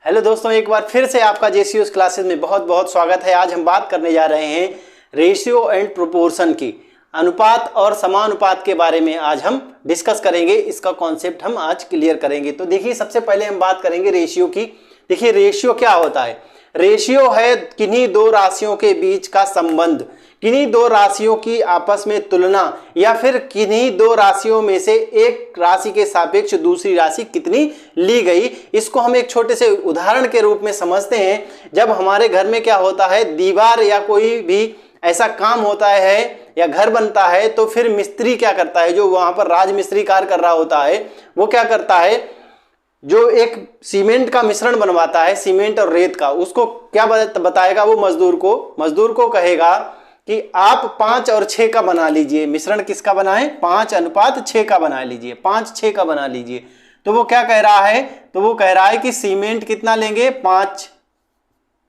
Hello दोस्तों, एक बार फिर से आपका जेसीओस क्लासेस में बहुत बहुत स्वागत है। आज हम बात करने जा रहे हैं रेशियो एंड प्रोपोर्शन की, अनुपात और समानुपात के बारे में आज हम डिस्कस करेंगे। इसका कॉन्सेप्ट हम आज क्लियर करेंगे। तो देखिए, सबसे पहले हम बात करेंगे रेशियो की। देखिए, रेशियो क्या होता है? रेशियो है किन्हीं दो राशियों के बीच का संबंध, किन्हीं दो राशियों की आपस में तुलना, या फिर किन्हीं दो राशियों में से एक राशि के सापेक्ष दूसरी राशि कितनी ली गई। इसको हम एक छोटे से उदाहरण के रूप में समझते हैं। जब हमारे घर में क्या होता है, दीवार या कोई भी ऐसा काम होता है या घर बनता है, तो फिर मिस्त्री क्या करता है, जो वहां पर राजमिस्त्री कार्य कर रहा होता है, वो क्या करता है, जो एक सीमेंट का मिश्रण बनवाता है, सीमेंट और रेत का, उसको क्या बताएगा वो मजदूर को कहेगा कि आप 5 और 6 का बना लीजिए। मिश्रण किसका बनाए? 5:6 का बना लीजिए, 5:6 का बना लीजिए। तो वो क्या कह रहा है? तो वो कह रहा है कि सीमेंट कितना लेंगे? 5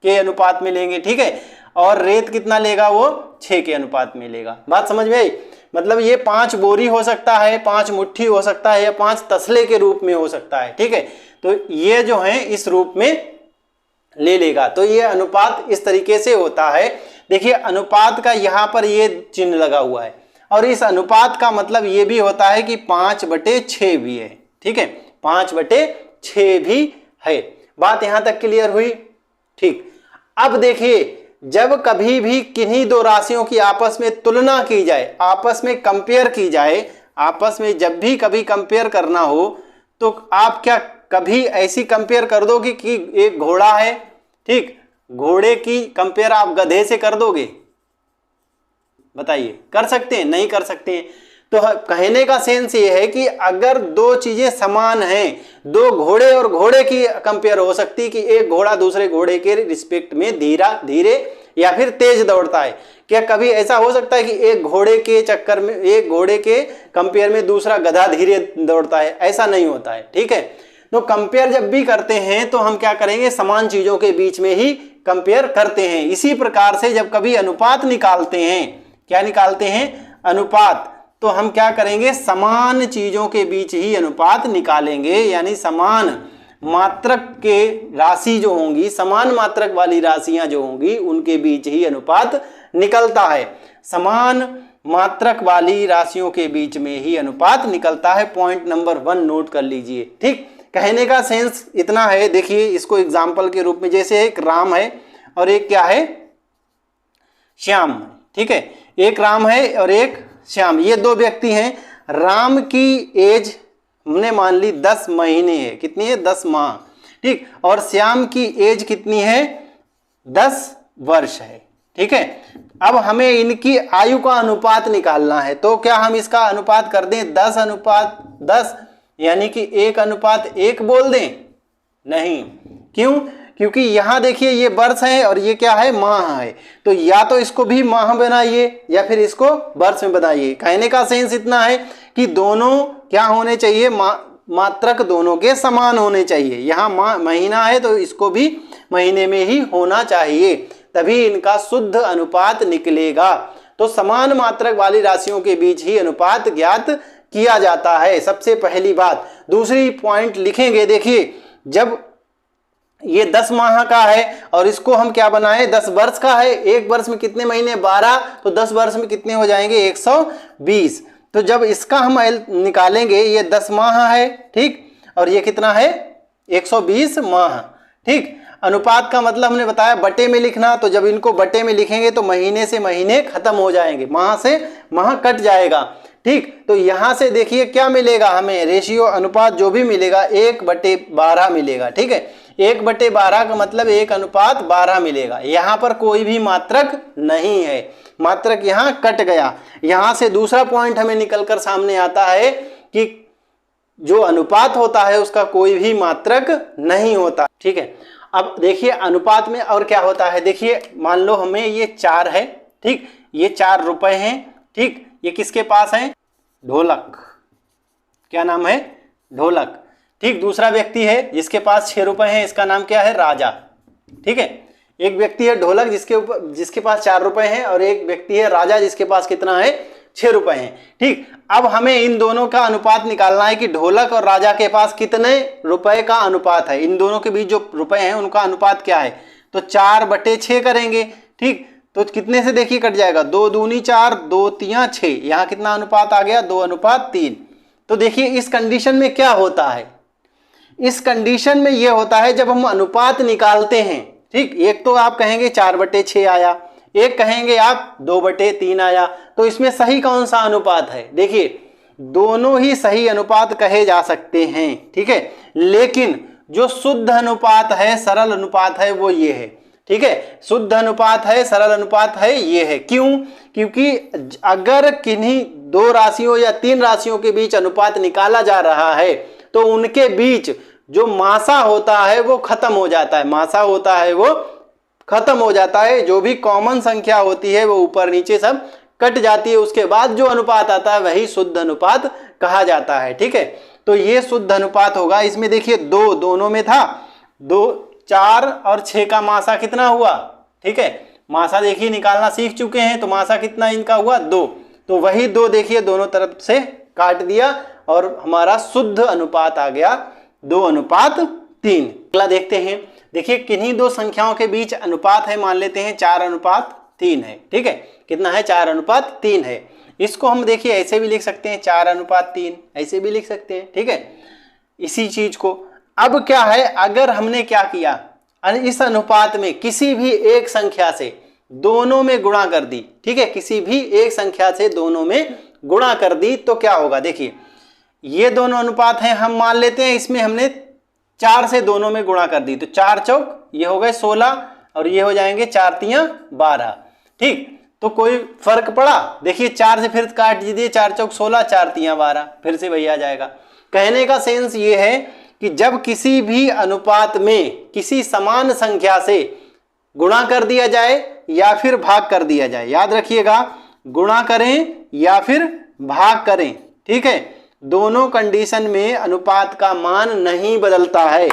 के अनुपात में लेंगे, ठीक है, और रेत कितना लेगा? वो 6 के अनुपात में लेगा। बात समझ में आई? मतलब ये 5 बोरी हो सकता है, 5 मुट्ठी हो सकता है, या 5 तसले के रूप में हो सकता है, ठीक है। तो ये जो है इस रूप में ले लेगा। तो ये अनुपात इस तरीके से होता है। देखिए, अनुपात का यहाँ पर ये चिन्ह लगा हुआ है, और इस अनुपात का मतलब ये भी होता है कि 5/6 भी है, ठीक है, 5/6 भी है। बात यहाँ तक क्लियर हुई? ठीक। अब देखिए, जब कभी भी किन्हीं दो राशियों की आपस में तुलना की जाए, आपस में कंपेयर की जाए, आपस में जब भी कभी कंपेयर करना हो, तो आप क्या कभी ऐसी कंपेयर कर दोगे कि एक घोड़ा है, ठीक, घोड़े की कंपेयर आप गधे से कर दोगे? बताइए, कर सकते हैं? नहीं कर सकते हैं। तो कहने का सेंस ये है कि अगर दो चीजें समान हैं, दो घोड़े और घोड़े की कंपेयर हो सकती कि एक घोड़ा दूसरे घोड़े के रिस्पेक्ट में धीरे या फिर तेज दौड़ता है। क्या कभी ऐसा हो सकता है कि एक घोड़े के चक्कर में, एक घोड़े के कंपेयर में दूसरा गधा धीरे दौड़ता है? ऐसा नहीं होता है, ठीक है। तो कंपेयर जब भी करते हैं तो हम क्या करेंगे? समान चीजों के बीच में ही कंपेयर करते हैं। इसी प्रकार से जब कभी अनुपात निकालते हैं, क्या निकालते हैं? अनुपात, तो हम क्या करेंगे? समान चीजों के बीच ही अनुपात निकालेंगे, यानी समान मात्रक के राशि जो होंगी, समान मात्रक वाली राशियां जो होंगी, उनके बीच ही अनुपात निकलता है। समान मात्रक वाली राशियों के बीच में ही अनुपात निकलता है। पॉइंट नंबर 1 नोट कर लीजिए, ठीक। कहने का सेंस इतना है। देखिए, इसको एग्जाम्पल के रूप में, जैसे एक राम है और एक क्या है? श्याम, ठीक है। एक राम है और एक श्याम, ये दो व्यक्ति हैं। राम की एज हमने मान ली 10 महीने है। कितनी है? 10 माह, ठीक। और श्याम की एज कितनी है? 10 वर्ष है, ठीक है। अब हमें इनकी आयु का अनुपात निकालना है। तो क्या हम इसका अनुपात कर दें 10:10, यानी कि 1:1 बोल दें? नहीं। क्यों? क्योंकि यहां देखिए, ये वर्ष है और ये क्या है? माह है। तो या तो इसको भी माह बनाइए या फिर इसको वर्ष में बनाइए। कहने का सेंस इतना है कि दोनों क्या होने चाहिए? मात्रक दोनों के समान होने चाहिए। यहाँ महीना है तो इसको भी महीने में ही होना चाहिए, तभी इनका शुद्ध अनुपात निकलेगा। तो समान मात्रक वाली राशियों के बीच ही अनुपात ज्ञात किया जाता है, सबसे पहली बात। दूसरी पॉइंट लिखेंगे। देखिए, जब ये 10 माह का है और इसको हम क्या बनाए? 10 वर्ष का है। एक वर्ष में कितने महीने? 12। तो 10 वर्ष में कितने हो जाएंगे? 120। तो जब इसका हम निकालेंगे, ये 10 माह है, ठीक, और ये कितना है? 120 माह, ठीक। अनुपात का मतलब हमने बताया बटे में लिखना। तो जब इनको बटे में लिखेंगे तो महीने से महीने खत्म हो जाएंगे, माह से माह कट जाएगा, ठीक। तो यहां से देखिए क्या मिलेगा हमें? रेशियो, अनुपात जो भी मिलेगा 1/12 मिलेगा, ठीक है। 1/12 का मतलब 1:12 मिलेगा। यहाँ पर कोई भी मात्रक नहीं है, मात्रक यहाँ कट गया। यहाँ से दूसरा पॉइंट हमें निकलकर सामने आता है कि जो अनुपात होता है उसका कोई भी मात्रक नहीं होता, ठीक है। अब देखिए, अनुपात में और क्या होता है? देखिए, मान लो हमें ये 4 है, ठीक, ये 4 रुपए हैं, ठीक। ये किसके पास है? ढोलक। क्या नाम है? ढोलक, ठीक। दूसरा व्यक्ति है जिसके पास 6 रुपए हैं, इसका नाम क्या है? राजा, ठीक है। एक व्यक्ति है ढोलक जिसके पास 4 रुपए हैं, और एक व्यक्ति है राजा जिसके पास कितना है? 6 रुपए हैं। ठीक, अब हमें इन दोनों का अनुपात निकालना है कि ढोलक और राजा के पास कितने रुपए का अनुपात है। इन दोनों के बीच जो रुपए हैं उनका अनुपात क्या है, तो 4/6 करेंगे। ठीक, तो कितने से देखिए कट जाएगा, 2 दूनी 4, 2 तिया 6, यहाँ कितना अनुपात आ गया, 2:3। तो देखिए इस कंडीशन में क्या होता है, इस कंडीशन में यह होता है जब हम अनुपात निकालते हैं। ठीक, एक तो आप कहेंगे 4/6 आया, एक कहेंगे आप 2/3 आया, तो इसमें सही कौन सा अनुपात है, देखिए दोनों ही सही अनुपात कहे जा सकते हैं। ठीक है, लेकिन जो शुद्ध अनुपात है, सरल अनुपात है, वो ये है। ठीक है, शुद्ध अनुपात है, सरल अनुपात है, ये है। क्यों, क्योंकि अगर किन्हीं 2 राशियों या 3 राशियों के बीच अनुपात निकाला जा रहा है तो उनके बीच जो मासा होता है वो खत्म हो जाता है, मासा होता है वो खत्म हो जाता है, जो भी कॉमन संख्या होती है वो ऊपर नीचे सब कट जाती है, उसके बाद जो अनुपात आता है वही शुद्ध अनुपात कहा जाता है। ठीक है, तो ये शुद्ध अनुपात होगा। इसमें देखिए 2 दोनों में था, 2 4 और 6 का मासा कितना हुआ। ठीक है, मासा देखिए निकालना सीख चुके हैं, तो मासा कितना इनका हुआ 2, तो वही 2 देखिए दोनों तरफ से काट दिया और हमारा शुद्ध अनुपात आ गया 2:3। अगला देखते हैं, देखिए किन्हीं 2 संख्याओं के बीच अनुपात है, मान लेते हैं 4:3 है। ठीक है, कितना है, 4:3 है। इसको हम देखिए ऐसे भी लिख सकते हैं 4:3, ऐसे भी लिख सकते हैं। ठीक है, इसी चीज को अब क्या है, अगर हमने क्या किया, इस अनुपात में किसी भी एक संख्या से दोनों में गुणा कर दी। ठीक है, किसी भी एक संख्या से दोनों में गुणा कर दी तो क्या होगा, देखिए ये दोनों अनुपात हैं, हम मान लेते हैं इसमें हमने 4 से दोनों में गुणा कर दी, तो 4 चौक ये हो गए 16 और ये हो जाएंगे 4 तिया 12। ठीक, तो कोई फर्क पड़ा, देखिए 4 से फिर काट दीजिए, 4 चौक 16, 4 तिया 12, फिर से वही आ जाएगा। कहने का सेंस ये है कि जब किसी भी अनुपात में किसी समान संख्या से गुणा कर दिया जाए या फिर भाग कर दिया जाए, याद रखिएगा गुणा करें या फिर भाग करें। ठीक है, दोनों कंडीशन में अनुपात का मान नहीं बदलता है।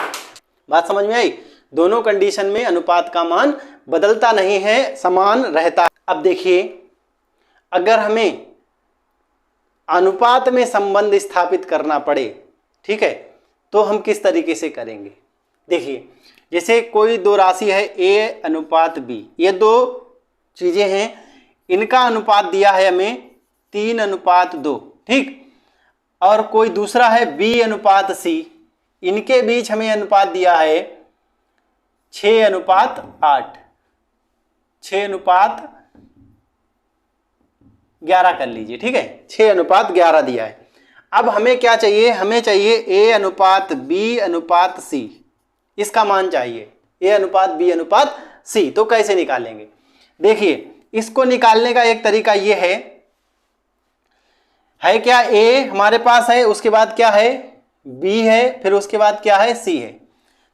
बात समझ में आई, दोनों कंडीशन में अनुपात का मान बदलता नहीं है, समान रहता है। अब देखिए अगर हमें अनुपात में संबंध स्थापित करना पड़े, ठीक है, तो हम किस तरीके से करेंगे। देखिए जैसे कोई 2 राशि है A/B, ये 2 चीजें हैं, इनका अनुपात दिया है हमें 3:2। ठीक, और कोई दूसरा है B/C, इनके बीच हमें अनुपात दिया है 6:8, 6:11 कर लीजिए। ठीक है, 6:11 दिया है। अब हमें क्या चाहिए, हमें चाहिए A/B/C, इसका मान चाहिए A/B/C। तो कैसे निकालेंगे, देखिए इसको निकालने का एक तरीका ये है क्या, A हमारे पास है, उसके बाद क्या है B है, फिर उसके बाद क्या है C है।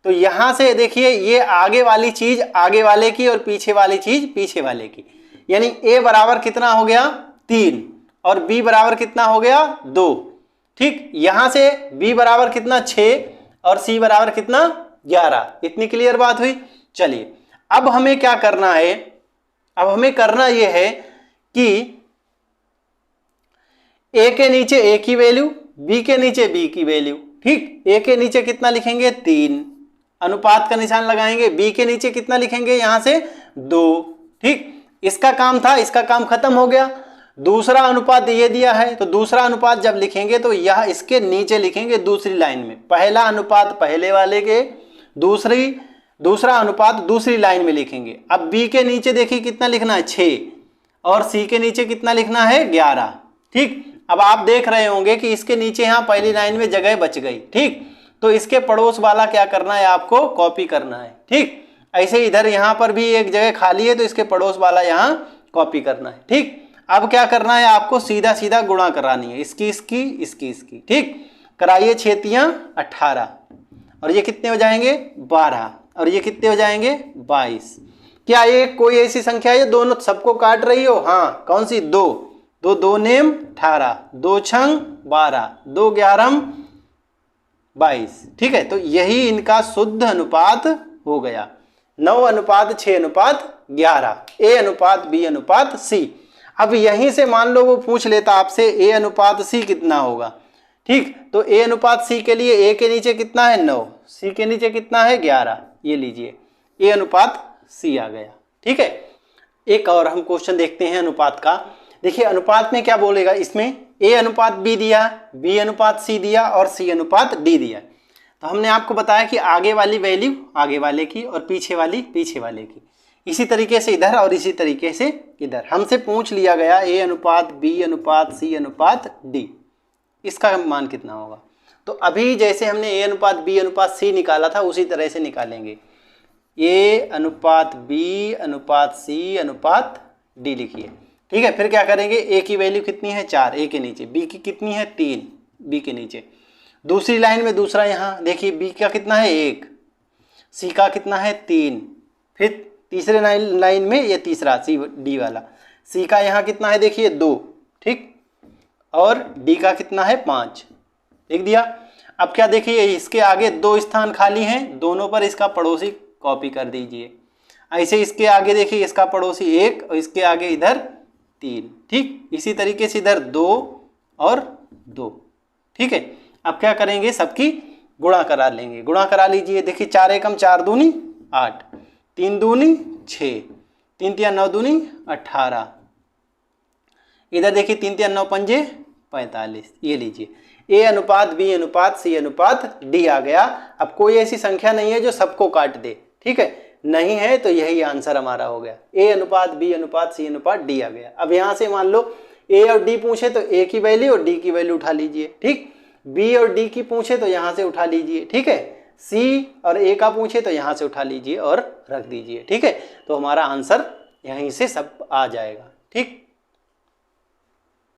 तो यहां से देखिए ये आगे वाली चीज आगे वाले की और पीछे वाली चीज पीछे वाले की, यानी A बराबर कितना हो गया 3 और B बराबर कितना हो गया 2। ठीक, यहां से B बराबर कितना 6 और C बराबर कितना 11। इतनी क्लियर बात हुई। चलिए अब हमें क्या करना है, अब हमें करना यह है कि A के नीचे A की वैल्यू, B के नीचे B की वैल्यू। ठीक, A के नीचे कितना लिखेंगे 3, अनुपात का निशान लगाएंगे, B के नीचे कितना लिखेंगे यहां से 2। ठीक, इसका काम था, इसका काम खत्म हो गया। दूसरा अनुपात ये दिया है, तो दूसरा अनुपात जब लिखेंगे तो यह इसके नीचे लिखेंगे दूसरी लाइन में, पहला अनुपात पहले वाले के, दूसरा अनुपात दूसरी लाइन में लिखेंगे। अब B के नीचे देखिए कितना लिखना है 6 और C के नीचे कितना लिखना है 11। ठीक, अब आप देख रहे होंगे कि इसके नीचे यहाँ पहली लाइन में जगह बच गई। ठीक, तो इसके पड़ोस वाला क्या करना है, आपको कॉपी करना है। ठीक, ऐसे इधर यहाँ पर भी एक जगह खाली है, तो इसके पड़ोस वाला यहाँ कॉपी करना है। ठीक, अब क्या करना है, आपको सीधा सीधा गुणा करानी है, इसकी इसकी इसकी इसकी। ठीक, कराइए 6 तिया 18 और ये कितने हो जाएंगे 12 और ये कितने हो जाएंगे 22। क्या ये कोई ऐसी संख्या है दोनों सबको काट रही हो, हाँ कौन सी 2, 2 नेम 18, 2 छंग 12, 2 11 22। ठीक है, तो यही इनका शुद्ध अनुपात हो गया 9:6:11, A/B/C। अब यहीं से मान लो वो पूछ लेता आपसे A अनुपात C कितना होगा, ठीक, तो A अनुपात C के लिए A के नीचे कितना है 9, C के नीचे कितना है 11, ये लीजिए A अनुपात C आ गया। ठीक है, एक और हम क्वेश्चन देखते हैं अनुपात का। देखिए अनुपात में क्या बोलेगा, इसमें A अनुपात B दिया, B अनुपात C दिया और C अनुपात D दिया। तो हमने आपको बताया कि आगे वाली वैल्यू आगे वाले की और पीछे वाली पीछे वाले की, इसी तरीके से इधर और इसी तरीके से इधर। हमसे पूछ लिया गया A अनुपात B अनुपात C अनुपात D, इसका मान कितना होगा। तो अभी जैसे हमने A अनुपात B अनुपात C निकाला था उसी तरह से निकालेंगे। A अनुपात B अनुपात C अनुपात D लिखिए। ठीक है, फिर क्या करेंगे, A की वैल्यू कितनी है 4 A के नीचे, B की कितनी है 3 B के नीचे, दूसरी लाइन में दूसरा यहाँ देखिए B का कितना है 1, C का कितना है 3, फिर तीसरे लाइन में ये तीसरा C D वाला, C का यहाँ कितना है देखिए 2, ठीक, और D का कितना है 5, लिख दिया। अब क्या देखिए इसके आगे 2 स्थान खाली हैं, दोनों पर इसका पड़ोसी कॉपी कर दीजिए। ऐसे इसके आगे देखिए इसका पड़ोसी 1 और इसके आगे इधर 3, ठीक, इसी तरीके से इधर 2 और 2। ठीक है, अब क्या करेंगे, सबकी गुणा करा लेंगे। गुणा करा लीजिए, देखिए 4 एकम 4 दूनी 8, 3 दूनी 6, 3 तिया 9 दूनी 18, इधर देखिए 3 तिया 9 पंजे 45, ये लीजिए A अनुपात B अनुपात C अनुपात D आ गया। अब कोई ऐसी संख्या नहीं है जो सबको काट दे, ठीक है, नहीं है तो यही आंसर हमारा हो गया। A अनुपात B अनुपात C अनुपात D आ गया। अब यहाँ से मान लो A और D पूछे तो A की वैल्यू और D की वैल्यू उठा लीजिए, ठीक, B और D की पूछे तो यहाँ से उठा लीजिए, ठीक है, C और A का पूछे तो यहाँ से उठा लीजिए और रख दीजिए। ठीक है, तो हमारा आंसर यहीं से सब आ जाएगा। ठीक।